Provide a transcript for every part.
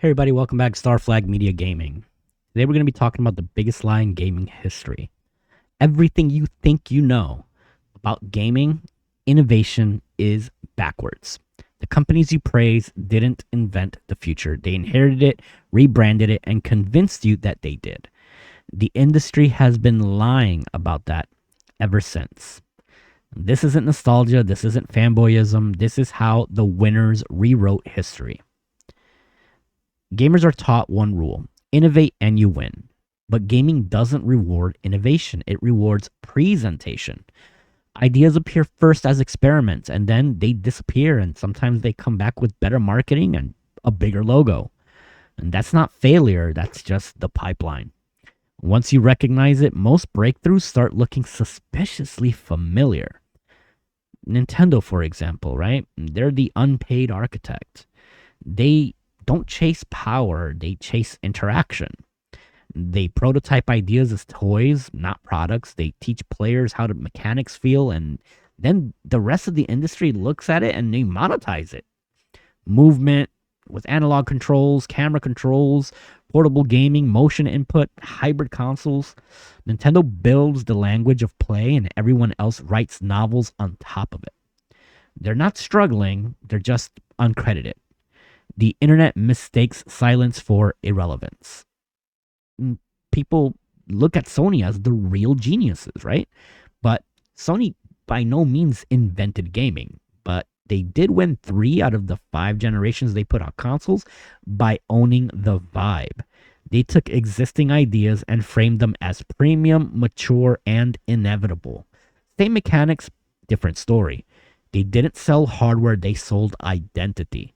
Hey everybody, welcome back to Star Flag Media Gaming. Today we're going to be talking about the biggest lie in gaming history. Everything you think you know about gaming, innovation is backwards. The companies you praise didn't invent the future. They inherited it, rebranded it, and convinced you that they did. The industry has been lying about that ever since. This isn't nostalgia, this isn't fanboyism, this is how the winners rewrote history. Gamers are taught one rule: innovate and you win. But gaming doesn't reward innovation, it rewards presentation. Ideas appear first as experiments and then they disappear, and sometimes they come back with better marketing and a bigger logo. And that's not failure, that's just the pipeline. Once you recognize it, most breakthroughs start looking suspiciously familiar. Nintendo, for example, right? They're the unpaid architect. They don't chase power, they chase interaction. They prototype ideas as toys, not products. They teach players how the mechanics feel, and then the rest of the industry looks at it and they monetize it. Movement with analog controls, camera controls, portable gaming, motion input, hybrid consoles. Nintendo builds the language of play and everyone else writes novels on top of it. They're not struggling, they're just uncredited. The internet mistakes silence for irrelevance. People look at Sony as the real geniuses, right? But Sony by no means invented gaming, but they did win 3 out of the 5 generations they put out consoles by owning the vibe. They took existing ideas and framed them as premium, mature, and inevitable. Same mechanics, different story. They didn't sell hardware, they sold identity.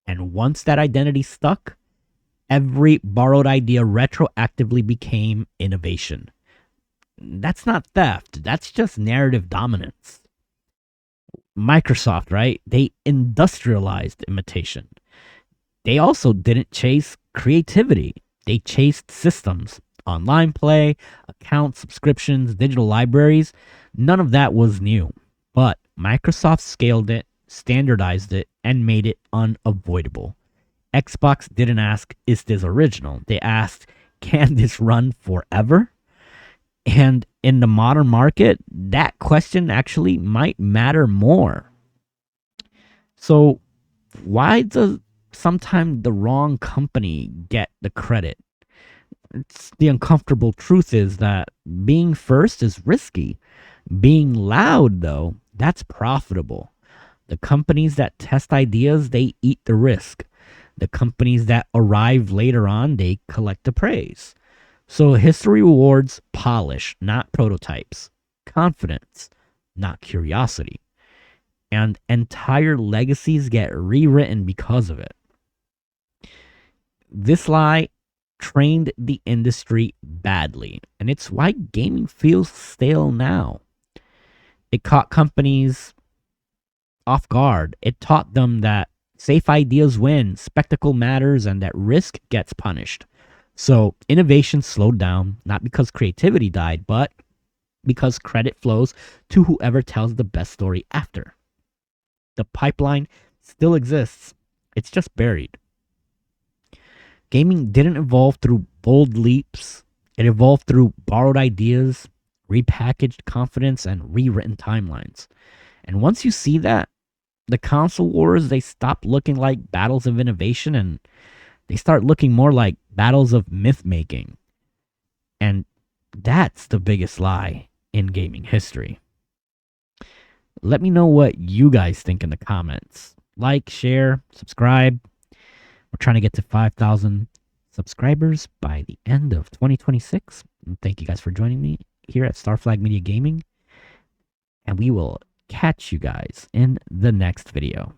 And once that identity stuck, every borrowed idea retroactively became innovation. That's not theft, that's just narrative dominance. Microsoft, right? They industrialized imitation. They also didn't chase creativity, they chased systems. Online play, accounts, subscriptions, digital libraries, none of that was new. But Microsoft scaled it, standardized it, and made it unavoidable. Xbox didn't ask, is this original? They asked, can this run forever? And in the modern market, that question actually might matter more. So, why does sometimes the wrong company get the credit? The uncomfortable truth is that being first is risky. Being loud, though, that's profitable. The companies that test ideas, they eat the risk. The companies that arrive later on, they collect the praise. So history rewards polish, not prototypes. Confidence, not curiosity. And entire legacies get rewritten because of it. This lie trained the industry badly, and it's why gaming feels stale now. It caught companies off guard. It taught them that safe ideas win, spectacle matters, and that risk gets punished. So innovation slowed down, not because creativity died, but because credit flows to whoever tells the best story after. The pipeline still exists, it's just buried. Gaming didn't evolve through bold leaps, it evolved through borrowed ideas, repackaged confidence, and rewritten timelines. And once you see that, the console wars, they stop looking like battles of innovation and they start looking more like battles of myth making. And that's the biggest lie in gaming history. Let me know what you guys think in the comments. Like, share, subscribe. We're trying to get to 5,000 subscribers by the end of 2026. And thank you guys for joining me here at Star Flag Media Gaming. And we will catch you guys in the next video.